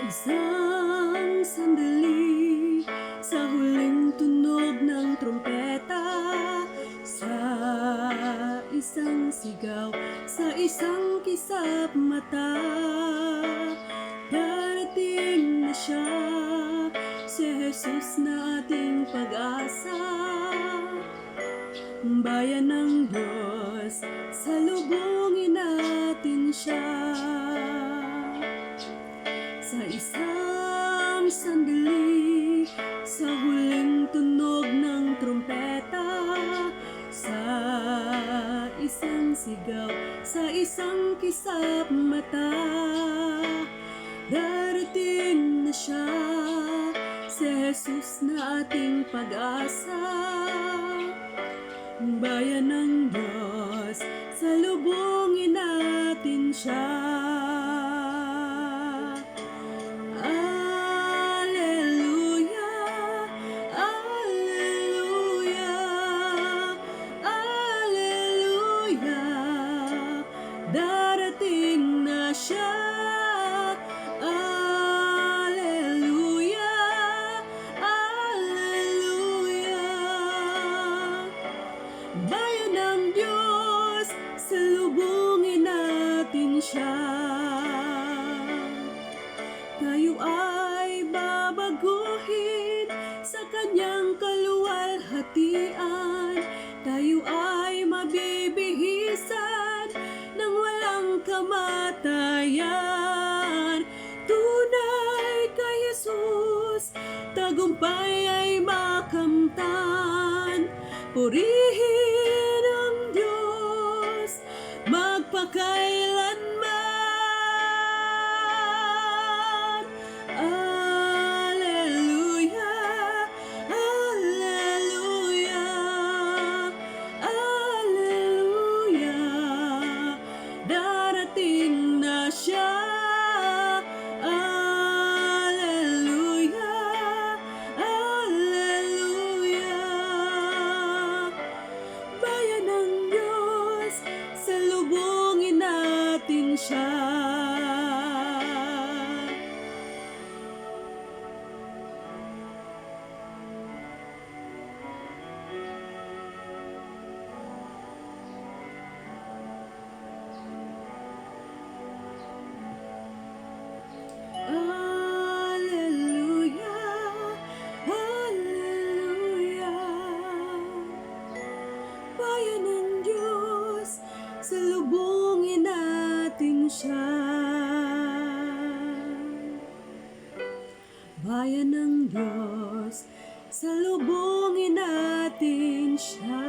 isang sandali, sa huling tunog ng trompeta, sa isang sigaw, sa isang kisap mata, darating na siya, si Jesus na ating pag-asa. Bayan ng Diyos, salubungin natin siya. Sa isang sandali, sa huling tunog ng trompeta, sa isang sigaw, sa isang kisap mata, darating na siya, si Jesus na ating pag-asa. Bayan ng Diyos, salubungin natin siya. Darating na siya. Alleluia, alleluia. Bayan ng Diyos, salubungin natin siya. Tayo ay babaguhin sa kanyang kaluwalhatian. Tayo ay mabibihisan ng walang kamatayan. Tunay kay Jesus, tagumpay ay makamtan. Purihin ang Diyos magpakailanman. Alleluia, alleluia, alleluia. Darating na siya. Alleluia, alleluia. Bayan ng Diyos, salubungin natin siya. Alleluia, alleluia. Bayan ng Diyos, salubungin natin siya. Bayan ng Diyos, salubungin natin siya.